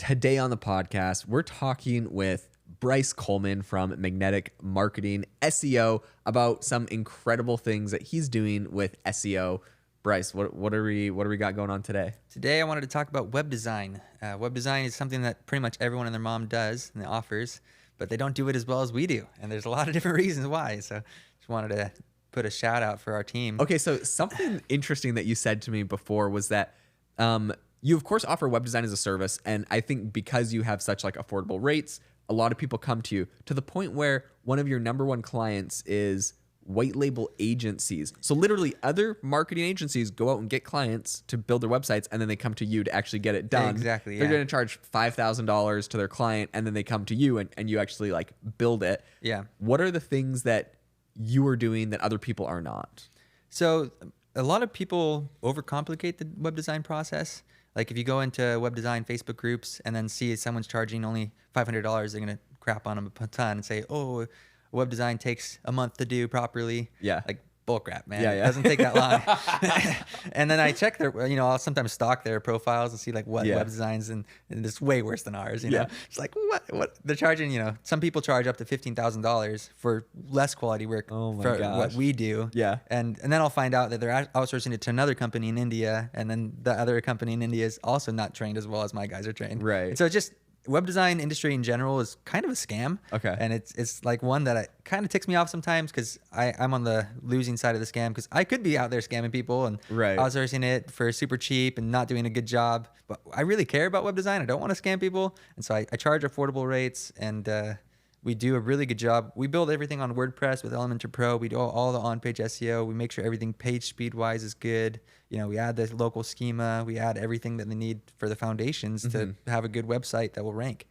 Today on the podcast, we're talking with Bryce Coleman from Magnetic Marketing SEO about some incredible things that he's doing with SEO. Bryce, what do we got going on today? Today, I wanted to talk about web design. Web design is something that pretty much everyone and their mom does and offers, but they don't do it as well as we do. And there's a lot of different reasons why. So just wanted to put a shout out for our team. Okay, so something interesting that you said to me before was that you, of course, offer web design as a service. And I think because you have such like affordable rates, a lot of people come to you to the point where one of your number one clients is white label agencies. So literally other marketing agencies go out and get clients to build their websites, and then they come to you to actually get it done. Exactly. They're going to charge $5,000 to their client, and then they come to you and you actually like build it. Yeah. What are the things that you are doing that other people are not? So a lot of people overcomplicate the web design process. Like if you go into web design Facebook groups and then see someone's charging only $500, they're going to crap on them a ton and say, oh, web design takes a month to do properly. Yeah. Like bullcrap, man. Yeah. It doesn't take that long. And then I check their, I'll sometimes stalk their profiles and see like what web designs and it's way worse than ours, you know? It's like, what they're charging, some people charge up to $15,000 for less quality work for what we do. Yeah. And then I'll find out that they're outsourcing it to another company in India. And then the other company in India is also not trained as well as my guys are trained. Right. And so it's just, web design industry in general is kind of a scam. Okay. And it's like one that kind of ticks me off sometimes because I'm on the losing side of the scam because I could be out there scamming people and outsourcing it for super cheap and not doing a good job. But I really care about web design. I don't want to scam people. And so I charge affordable rates and we do a really good job. We build everything on WordPress with Elementor Pro. We do all the on-page SEO. We make sure everything page speed-wise is good. We add the local schema. We add everything that they need for the foundations to have a good website that will rank.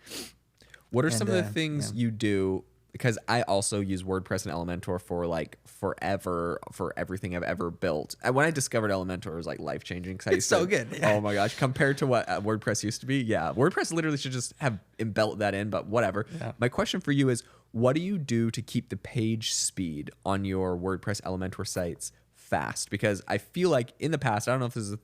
What are some of the things you do? Because I also use WordPress and Elementor for like forever, for everything I've ever built. And when I discovered Elementor, it was like life-changing. It's so good. Yeah. Oh my gosh. Compared to what WordPress used to be. Yeah. WordPress literally should just have built that in, but whatever. Yeah. My question for you is, what do you do to keep the page speed on your WordPress Elementor sites fast? Because I feel like in the past, I don't know if this is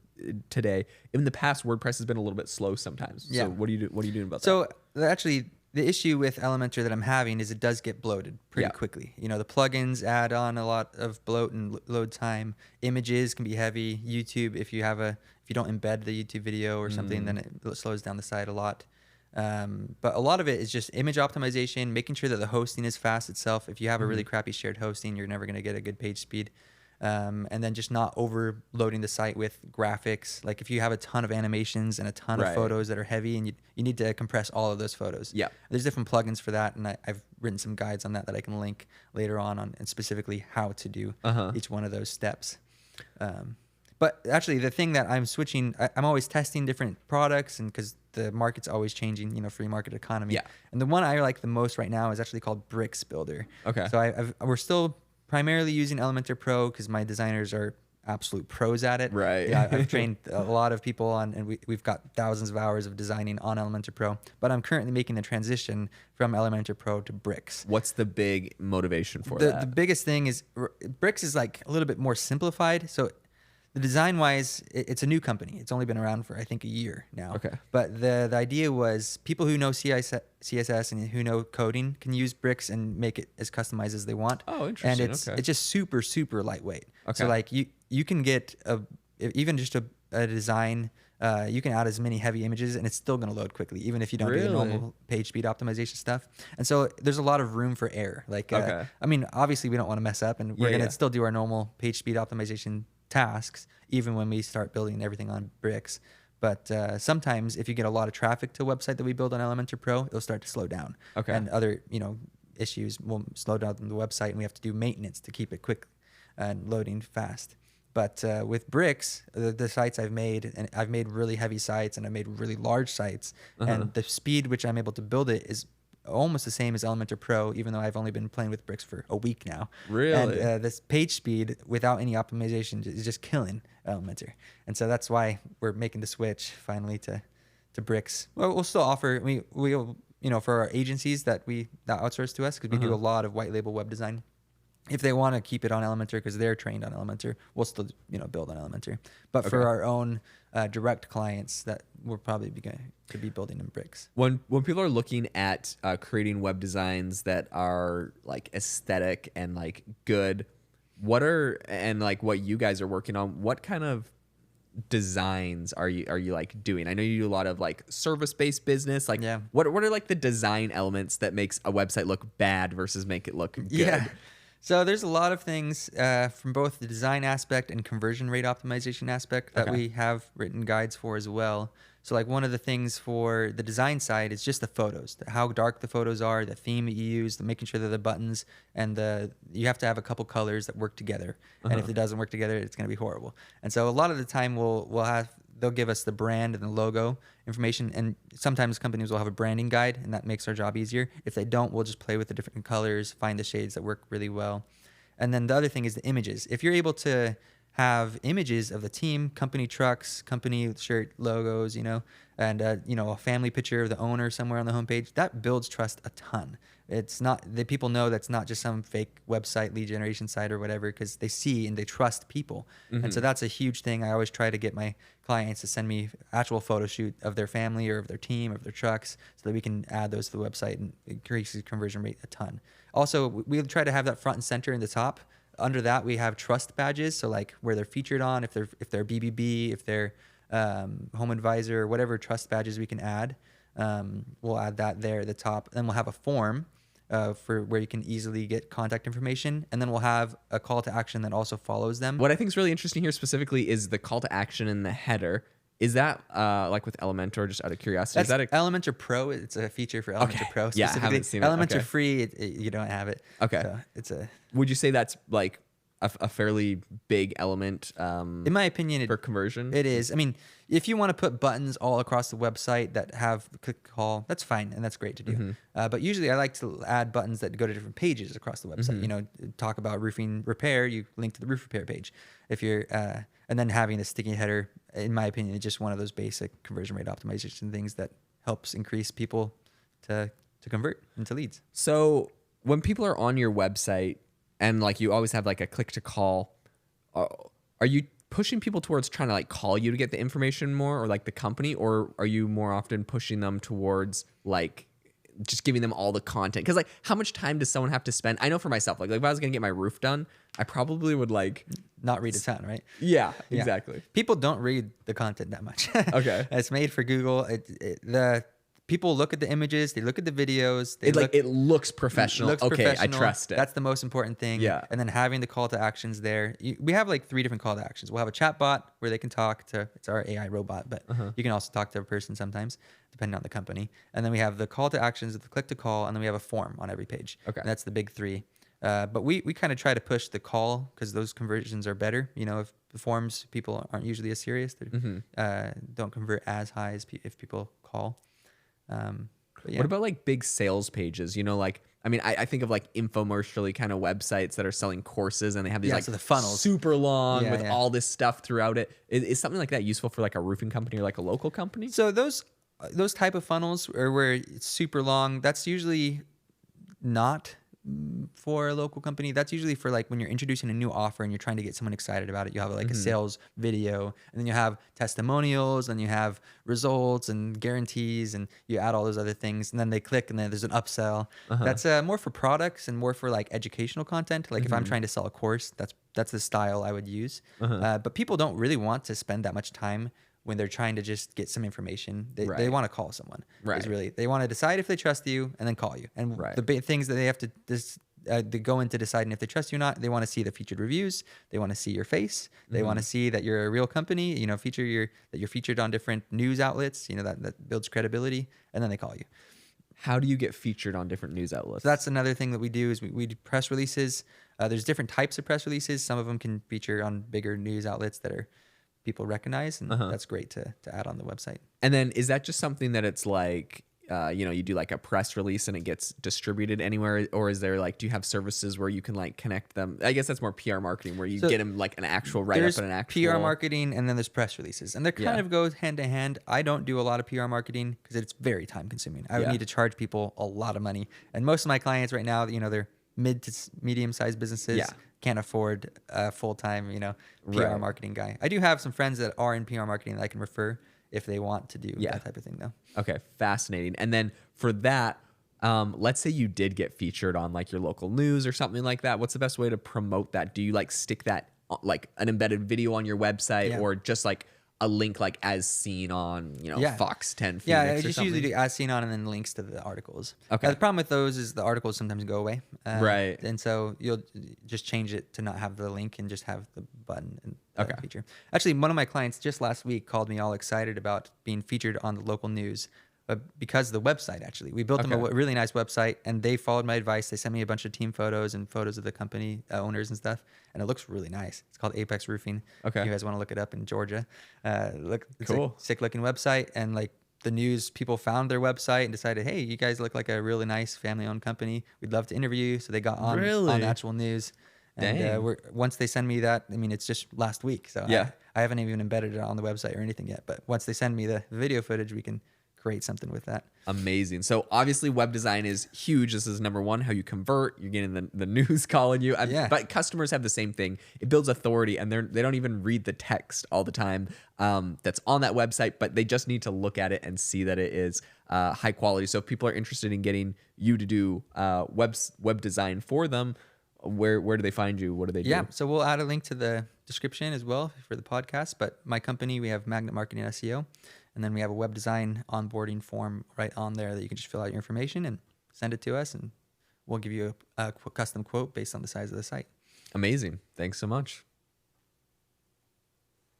today, in the past, WordPress has been a little bit slow sometimes. Yeah. So what are you doing about that? So actually, the issue with Elementor that I'm having is it does get bloated pretty quickly. The plugins add on a lot of bloat and load time. Images can be heavy. YouTube, if you don't embed the YouTube video or something, then it slows down the site a lot. But a lot of it is just image optimization, making sure that the hosting is fast itself. If you have a really crappy shared hosting, you're never going to get a good page speed. And then just not overloading the site with graphics. Like if you have a ton of animations and a ton of photos that are heavy and you need to compress all of those photos. Yeah. There's different plugins for that. And I've written some guides on that I can link later on and specifically how to do each one of those steps. But actually the thing that I'm switching, I'm always testing different products and because the market's always changing, free market economy. Yeah. And the one I like the most right now is actually called Bricks Builder. Okay. So we're still primarily using Elementor Pro because my designers are absolute pros at it. Right. Yeah, I've trained a lot of people on, and we've got thousands of hours of designing on Elementor Pro. But I'm currently making the transition from Elementor Pro to Bricks. What's the big motivation for that? The biggest thing is Bricks is like a little bit more simplified. So the design-wise, it's a new company. It's only been around for, I think, a year now. Okay. But the idea was people who know CSS and who know coding can use Bricks and make it as customized as they want. Oh, interesting. And it's just super, super lightweight. Okay. So like you can get even just a design. You can add as many heavy images and it's still going to load quickly, even if you don't do the normal page speed optimization stuff. And so there's a lot of room for error. Like, obviously we don't want to mess up and we're going to still do our normal page speed optimization tasks, even when we start building everything on Bricks. But sometimes if you get a lot of traffic to a website that we build on Elementor Pro, it'll start to slow down. Okay. And other, issues will slow down the website and we have to do maintenance to keep it quick and loading fast. But with Bricks, the sites I've made, and I've made really heavy sites and I've made really large sites, and the speed which I'm able to build it is almost the same as Elementor Pro, even though I've only been playing with Bricks for a week now. Really? And this page speed without any optimization is just killing Elementor. And so that's why we're making the switch finally to Bricks. Well, we'll still offer, we'll for our agencies that outsource to us, because we do a lot of white label web design. if they want to keep it on Elementor because they're trained on Elementor, we'll still build on Elementor. But for our own direct clients, that we'll probably could be building in bricks. When people are looking at creating web designs that are like aesthetic and like good, what you guys are working on, what kind of designs are you like doing? I know you do a lot of like service-based business. Like, what are like the design elements that makes a website look bad versus make it look good? Yeah. So there's a lot of things from both the design aspect and conversion rate optimization aspect that we have written guides for as well. So like one of the things for the design side is just the photos, how dark the photos are, the theme that you use, making sure that the buttons and you have to have a couple colors that work together. And if it doesn't work together, it's going to be horrible. And so a lot of the time they'll give us the brand and the logo information, and sometimes companies will have a branding guide, and that makes our job easier. If they don't, we'll just play with the different colors, find the shades that work really well. And then the other thing is the images. If you're able to have images of the team, company trucks, company shirt logos, and a family picture of the owner somewhere on the homepage, that builds trust a ton. It's not that people know that's not just some fake website, lead generation site or whatever, because they see and they trust people. And so that's a huge thing. I always try to get my clients to send me actual photo shoot of their family or of their team, of their trucks, so that we can add those to the website, and it increases conversion rate a ton. Also, we try to have that front and center in the top. Under that, we have trust badges, so like where they're featured on, if they're BBB, if they're Home Advisor, whatever trust badges we can add, we'll add that there at the top. Then we'll have a form for where you can easily get contact information, and then we'll have a call to action that also follows them. What I think is really interesting here specifically is the call to action in the header. Is that like with Elementor, just out of curiosity? That's Elementor Pro. It's a feature for Elementor Pro specifically. Yeah, I haven't seen it. Elementor Free, you don't have it. Okay. So Would you say that's like a fairly big element? In my opinion, for conversion, it is. I mean, if you want to put buttons all across the website that have the click call, that's fine, and that's great to do. But usually, I like to add buttons that go to different pages across the website. Talk about roofing repair, you link to the roof repair page. If you're and then having a sticky header, in my opinion, is just one of those basic conversion rate optimization things that helps increase people to convert into leads. So when people are on your website and like you always have like a click to call, are you pushing people towards trying to like call you to get the information more, or like the company, or are you more often pushing them towards like just giving them all the content? Because like, how much time does someone have to spend? I know for myself, like if I was gonna get my roof done, I probably would like not read a ton, right? Yeah, exactly. People don't read the content that much. Okay. It's made for Google. The people look at the images, they look at the videos. It looks professional. I trust it. That's the most important thing. Yeah. And then having the call to actions there. We have like 3 different call to actions. We'll have a chat bot where they can talk to, it's our AI robot, but you can also talk to a person sometimes, depending on the company. And then we have the call to actions, the click to call, and then we have a form on every page. Okay. And that's the big 3. But we kind of try to push the call because those conversions are better. If the forms, people aren't usually as serious. They don't convert as high as if people call. What about like big sales pages? Like, I mean, I think of like infomercially kind of websites that are selling courses, and they have these like so the funnels super long with all this stuff throughout it. Is something like that useful for like a roofing company or like a local company? So those type of funnels or where it's super long, that's usually not for a local company. That's usually for like when you're introducing a new offer and you're trying to get someone excited about it. You have like a sales video, and then you have testimonials, and you have results and guarantees, and you add all those other things, and then they click, and then there's an upsell. That's more for products and more for like educational content. Like if I'm trying to sell a course, that's the style I would use. But people don't really want to spend that much time when they're trying to just get some information. They want to call someone. Right. They want to decide if they trust you and then call you. And the big things that they have to they go into deciding if they trust you or not, they want to see the featured reviews. They want to see your face. They want to see that you're a real company, that you're featured on different news outlets, that builds credibility, and then they call you. How do you get featured on different news outlets? So that's another thing that we do is we do press releases. There's different types of press releases. Some of them can feature on bigger news outlets that are people recognize, and that's great to add on the website. And then is that just something that it's like, you do like a press release and it gets distributed anywhere, or is there like, do you have services where you can like connect them? I guess that's more PR marketing, where you get them like an actual write-up and an actual PR marketing, and then there's press releases, and they kind of go hand to hand. I don't do a lot of PR marketing because it's very time consuming. I would need to charge people a lot of money, and most of my clients right now, they're medium-sized businesses can't afford a full-time, PR Right. marketing guy. I do have some friends that are in PR marketing that I can refer if they want to do that type of thing, though. Okay, fascinating. And then for that, let's say you did get featured on like your local news or something like that. What's the best way to promote that? Do you like stick that like an embedded video on your website, or just like a link like as seen on, Fox 10 Phoenix I or just something? usually do as seen on and then links to the articles. Okay. The problem with those is the articles sometimes go away. Right. And so you'll just change it to not have the link and just have the button and Okay. feature. Actually, one of my clients just last week called me all excited about being featured on the local news. Because of the website, actually. We built them a really nice website, and they followed my advice. They sent me a bunch of team photos and photos of the company owners and stuff, and it looks really nice. It's called Apex Roofing. Okay. If you guys want to look it up in Georgia. It's Cool. a sick-looking website, and like the news people found their website and decided, hey, you guys look like a really nice family-owned company. We'd love to interview you. So they got on actual news. And once they send me that, I mean, it's just last week, so I haven't even embedded it on the website or anything yet. But once they send me the video footage, we can create something with that. Amazing. So obviously web design is huge. This is number one, how you convert. You're getting the news calling you. But customers have the same thing. It builds authority, and they don't even read the text all the time that's on that website, but they just need to look at it and see that it is high quality. So if people are interested in getting you to do web design for them, where do they find you? What do they do? Yeah, so we'll add a link to the description as well for the podcast. But my company, we have Magnet Marketing SEO. And then we have a web design onboarding form right on there that you can just fill out your information and send it to us, and we'll give you a custom quote based on the size of the site. Amazing. Thanks so much.